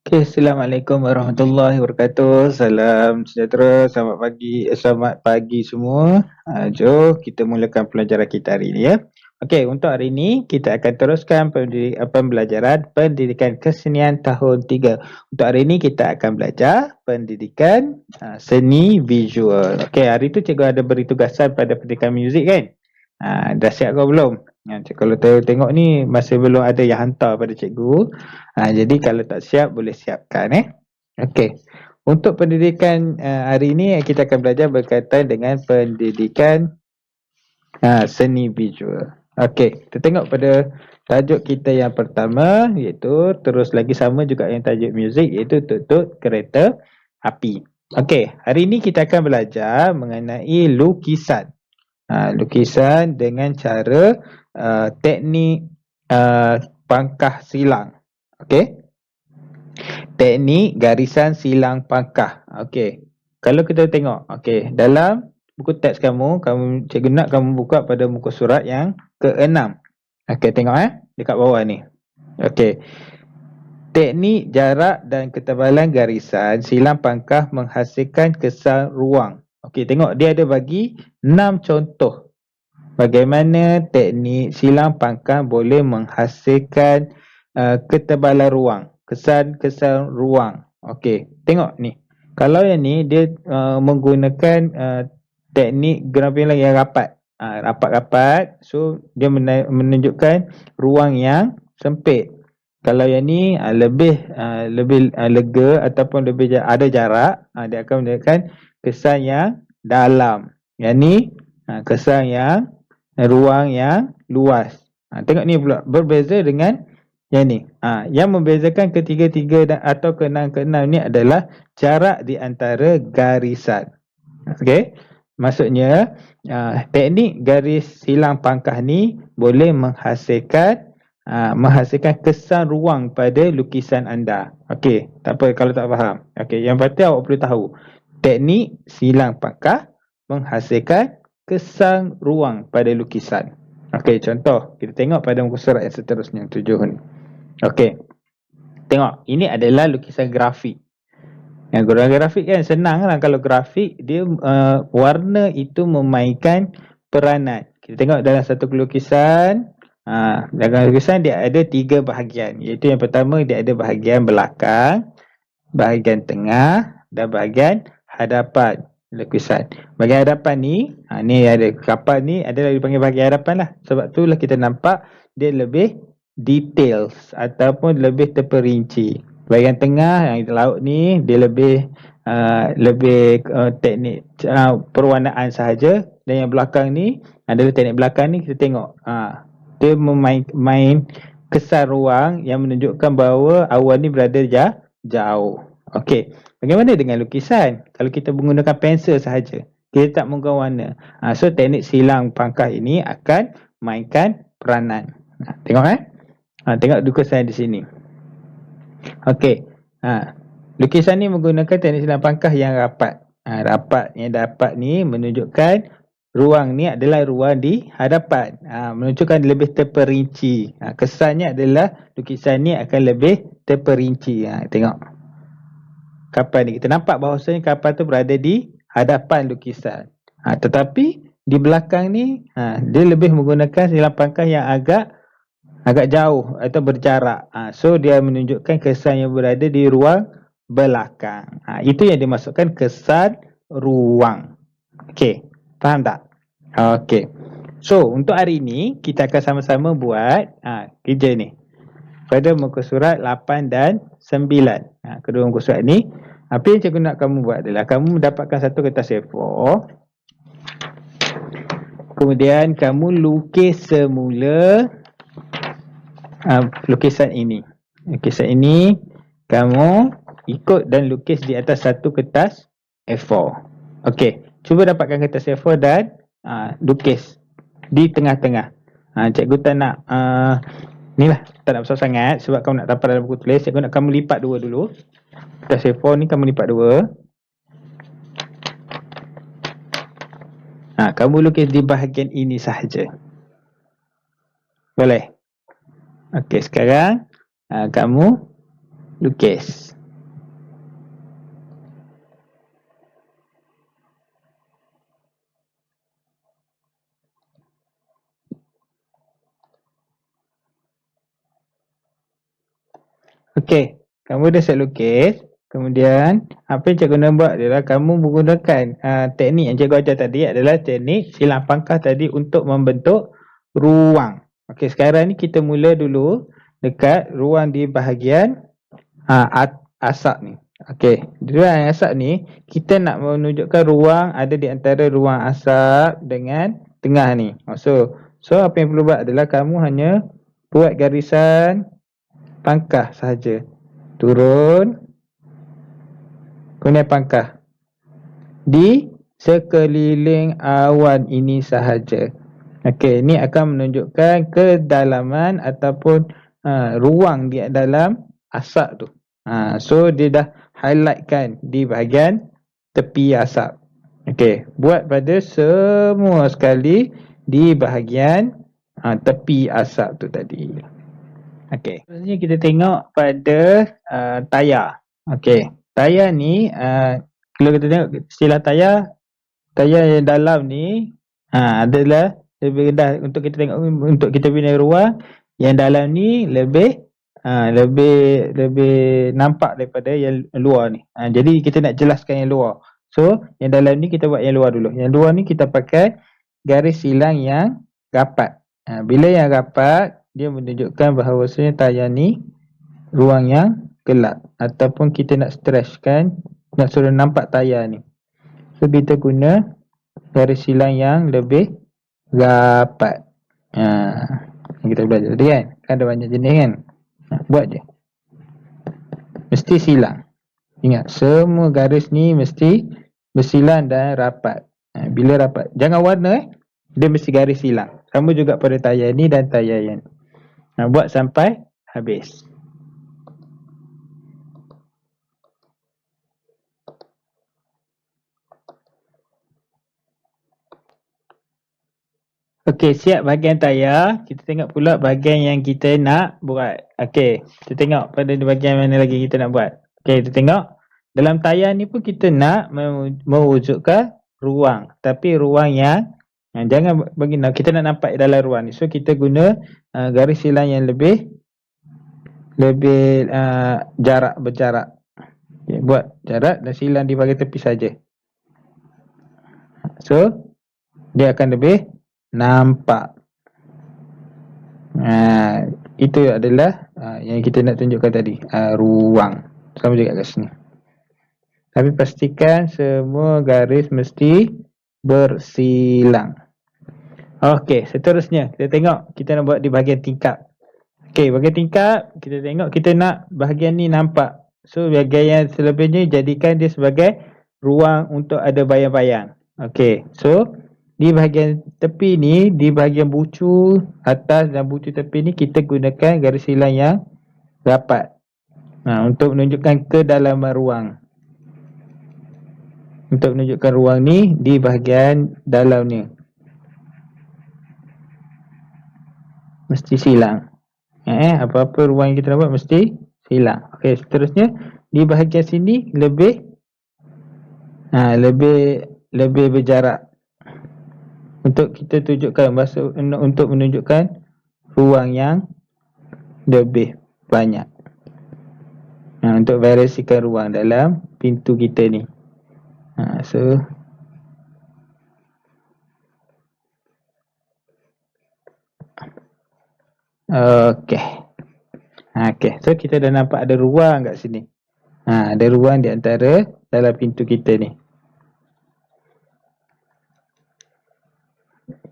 Okay, Assalamualaikum warahmatullahi wabarakatuh. Salam sejahtera, selamat pagi semua. Jom kita mulakan pelajaran kita hari ini ya. Okey, untuk hari ini kita akan teruskan pembelajaran pendidikan kesenian tahun 3. Untuk hari ini kita akan belajar pendidikan seni visual. Okey, hari tu cikgu ada beri tugasan pada pendidikan muzik kan? Dah siap kau belum? Kalau tengok ni masih belum ada yang hantar pada cikgu. Jadi kalau tak siap boleh siapkan Okey. Untuk pendidikan hari ini kita akan belajar berkaitan dengan pendidikan seni visual. Okey, kita tengok pada tajuk kita yang pertama iaitu terus lagi sama juga yang tajuk muzik iaitu Tutut Kereta Api. Okey, hari ini kita akan belajar mengenai lukisan. Lukisan dengan cara teknik pangkah silang. Okey. Teknik garisan silang pangkah. Okey. Kalau kita tengok, okey, dalam buku teks kamu cikgu nak kamu buka pada muka surat yang ke-6. Okey, tengok dekat bawah ni. Okey. Teknik jarak dan ketebalan garisan silang pangkah menghasilkan kesan ruang. Okey, tengok dia ada bagi 6 contoh. Bagaimana teknik silang pangkah boleh menghasilkan ketebalan ruang, kesan-kesan ruang. Okey, tengok ni. Kalau yang ni dia menggunakan teknik gerampilan yang rapat. Rapat-rapat, so dia menunjukkan ruang yang sempit. Kalau yang ni lebih lega ataupun lebih ada jarak, dia akan menunjukkan kesan yang dalam. Yang ni kesan yang ruang yang luas. Tengok ni pula berbeza dengan yang ni. Yang membezakan ketiga-tiga atau keenam-keenam ni adalah jarak di antara garisan. Okey. Maksudnya teknik garis silang pangkah ni boleh menghasilkan kesan ruang pada lukisan anda. Okey, tak apa kalau tak faham. Okey, yang penting awak perlu tahu. Teknik silang pangkah menghasilkan kesan ruang pada lukisan. Okey, contoh kita tengok pada muka surat yang seterusnya 7 ni. Okey. Tengok, ini adalah lukisan grafik. Yang grafik kan senang lah. Kalau grafik dia warna itu memainkan peranan. Kita tengok dalam satu lukisan. Dalam lukisan dia ada 3 bahagian. Iaitu yang pertama dia ada bahagian belakang, bahagian tengah dan bahagian hadapan lukisan. Bahagian hadapan ni, ni ada kapal ni adalah dipanggil bahagian hadapan lah. Sebab itulah kita nampak dia lebih details ataupun lebih terperinci. Bahagian tengah yang laut ni dia lebih teknik perwarnaan sahaja, dan yang belakang ni adalah teknik belakang ni kita tengok dia main kesan ruang yang menunjukkan bahawa awan ni berada jauh. Okey, bagaimana dengan lukisan? Kalau kita menggunakan pensel sahaja, kita tak menggunakan warna. So teknik silang pangkah ini akan mainkan peranan. Tengok tengok lukisan di sini. Okey. Lukisan ni menggunakan teknik silang pangkah yang rapat. Rapat yang dapat ni menunjukkan ruang ni adalah ruang di hadapan. Menunjukkan lebih terperinci. Kesannya adalah lukisan ni akan lebih terperinci. Tengok. Kapal ni kita nampak bahawasanya kapal tu berada di hadapan lukisan. Tetapi di belakang ni dia lebih menggunakan silang pangkah yang agak jauh atau berjarak. So dia menunjukkan kesan yang berada di ruang belakang. Itu yang dimasukkan kesan ruang. Okey, faham tak? Okey. So untuk hari ini kita akan sama-sama buat kerja ni pada muka surat 8 dan 9. Kedua muka surat ni, apa yang cikgu nak kamu buat adalah kamu mendapatkan satu kertas A4. Kemudian kamu lukis semula lukisan ini. Lukisan ini kamu ikut dan lukis di atas satu kertas A4. Okey, cuba dapatkan kertas A4 dan lukis di tengah-tengah. Cikgu tak nak ni lah, tak nak besar sangat sebab kamu nak dapat dalam buku tulis. Cikgu nak kamu lipat dua dulu. Kertas A4 ni kamu lipat dua. Kamu lukis di bahagian ini sahaja. Boleh? Okey, sekarang kamu lukis. Okey, kamu dah siap lukis. Kemudian, apa yang cikgu nak buat adalah kamu menggunakan teknik yang cikgu ajar tadi adalah teknik silang pangkah tadi untuk membentuk ruang. Okey, sekarang ni kita mula dulu dekat ruang di bahagian asap ni. Okey, di ruang asap ni, kita nak menunjukkan ruang ada di antara ruang asap dengan tengah ni. So apa yang perlu buat adalah kamu hanya buat garisan pangkah sahaja. Turun, kemudian pangkah di sekeliling awan ini sahaja. Okey, ini akan menunjukkan kedalaman ataupun ruang di dalam asap tu. So dia dah highlightkan di bahagian tepi asap. Okey, buat pada semua sekali di bahagian tepi asap tu tadi. Okey, seterusnya kita tengok pada tayar. Okey, tayar ni kalau kita tengok istilah tayar yang dalam ni adalah lebih rendah untuk kita tengok untuk kita bina ruang. Yang dalam ni lebih nampak daripada yang luar ni. Jadi kita nak jelaskan yang luar. So, yang dalam ni kita buat yang luar dulu. Yang luar ni kita pakai garis silang yang rapat. Bila yang rapat, dia menunjukkan bahawasanya tayar ni ruang yang gelap. Ataupun kita nak stretchkan, nak suruh nampak tayar ni. So, kita guna garis silang yang lebih rapat. Kita belajar tadi kan? Kan ada banyak jenis kan? Buat je. Mesti silang. Ingat, semua garis ni mesti bersilang dan rapat. Bila rapat, jangan warna dia mesti garis silang. Sama juga pada tayar ni dan tayar yang ni. Buat sampai habis. Okey, siap bahagian tayar. Kita tengok pula bahagian yang kita nak buat. Okey, kita tengok pada bahagian mana lagi kita nak buat. Okey, kita tengok. Dalam tayar ni pun kita nak mewujudkan ruang. Tapi ruang yang jangan bagi kita nak nampak dalam ruang ni. So, kita guna garis silang yang lebih berjarak. Okay, buat jarak dan silang di bahagian tepi saja. So, dia akan lebih nampak. Itu adalah yang kita nak tunjukkan tadi. Ruang. Sama juga kat sini. Tapi pastikan semua garis mesti bersilang. Okey, seterusnya kita tengok kita nak buat di bahagian tingkap. Okey, bahagian tingkap kita tengok kita nak bahagian ni nampak. So bahagian yang selebihnya jadikan dia sebagai ruang untuk ada bayang-bayang. Okey, so di bahagian tepi ni, di bahagian bucu atas dan bucu tepi ni kita gunakan garis silang yang rapat. Untuk menunjukkan kedalaman ruang. Untuk menunjukkan ruang ni di bahagian dalam ni. Mesti silang. Apa-apa ruang yang kita nak buat mesti silang. Okey, seterusnya di bahagian sini lebih berjarak. Untuk kita tunjukkan untuk menunjukkan ruang yang lebih banyak. Untuk variasikan ruang dalam pintu kita ni. Okey. So kita dah nampak ada ruang kat sini. Ada ruang di antara dalam pintu kita ni.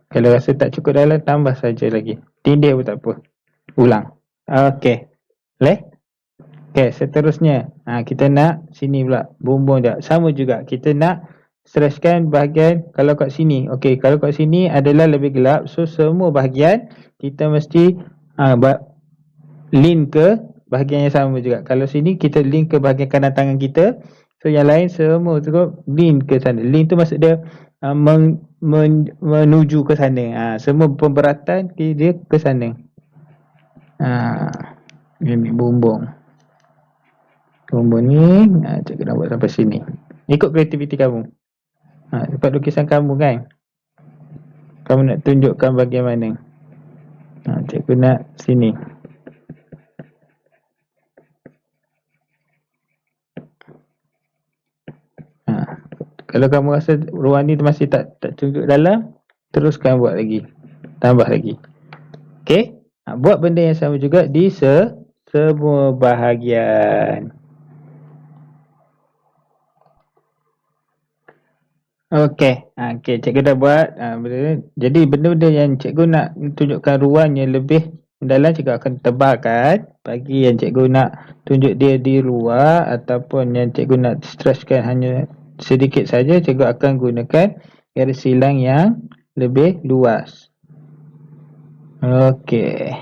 Kalau rasa tak cukup dalam, tambah saja lagi. Tindik pun tak apa. Ulang. Okey. Boleh? Okey, seterusnya kita nak sini pula bumbung dia. Sama juga, kita nak stretchkan bahagian kalau kat sini. Okey, kalau kat sini adalah lebih gelap. So semua bahagian kita mesti link ke bahagian yang sama juga. Kalau sini kita link ke bahagian kanan tangan kita. So yang lain semua cukup link ke sana. Link tu maksud dia menuju ke sana. Semua pemberatan dia ke sana. Ini bumbung. Rumput ni, cikgu nak buat sampai sini. Ikut kreativiti kamu. Dapat lukisan kamu kan. Kamu nak tunjukkan bagaimana. Cikgu nak sini. Kalau kamu rasa ruang ni masih tak cukup dalam, teruskan buat lagi. Tambah lagi. Okey? Buat benda yang sama juga di semua bahagian. Okey. Cikgu dah buat. Jadi benda-benda yang cikgu nak tunjukkan ruang yang lebih dalam, cikgu akan tebalkan. Bagi yang cikgu nak tunjuk dia di luar ataupun yang cikgu nak stretchkan hanya sedikit saja, cikgu akan gunakan garis silang yang lebih luas. Okey.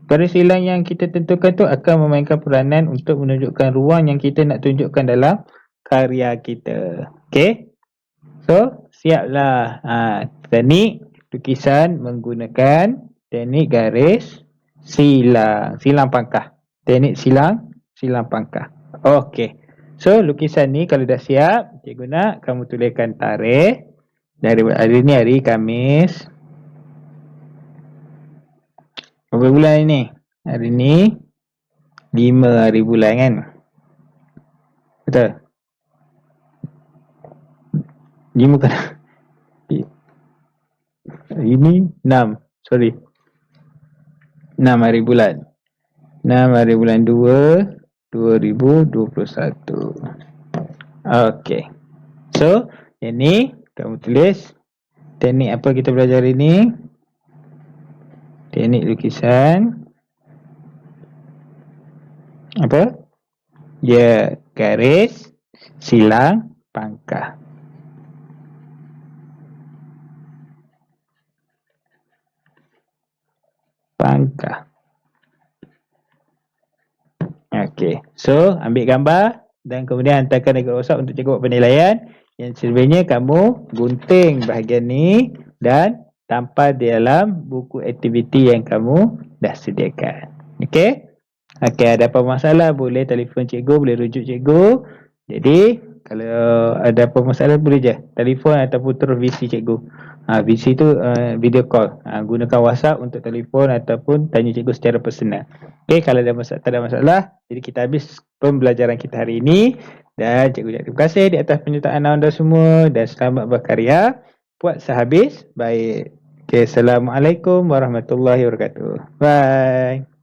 Garis silang yang kita tentukan tu akan memainkan peranan untuk menunjukkan ruang yang kita nak tunjukkan dalam karya kita. Okey. So, siaplah. Teknik lukisan menggunakan teknik garis silang. Silang pangkah. Teknik silang pangkah. Okey. So, lukisan ni kalau dah siap, cikgu nak kamu tuliskan tarikh. Dari hari ni hari Khamis. Berapa bulan ini? Hari ni 5 hari bulan kan? Betul? 5 kan? Ini 6. Sorry. 6 hari bulan. 6 hari bulan 2 2021. Okey. So, yang ni kamu tulis teknik apa kita belajar hari ni? Teknik lukisan apa? Ya, garis silang pangkah. Pangkah. Okey. So, ambil gambar dan kemudian hantarkan dekat WhatsApp untuk cikgu buat penilaian. Yang selebihnya kamu gunting bahagian ni dan tampal di dalam buku aktiviti yang kamu dah sediakan. Okey? Okey, ada apa masalah boleh telefon cikgu, boleh rujuk cikgu. Jadi, kalau ada apa masalah boleh je telefon ataupun terus VC cikgu. VC tu video call. Gunakan WhatsApp untuk telefon ataupun tanya cikgu secara personal. Okey, kalau ada masalah, tak ada masalah. Jadi kita habis pembelajaran kita hari ini. Dan cikgu terima kasih di atas penyertaan anda semua dan selamat berkarya. Puas sehabis. Baik. Okey, Assalamualaikum warahmatullahi wabarakatuh. Bye.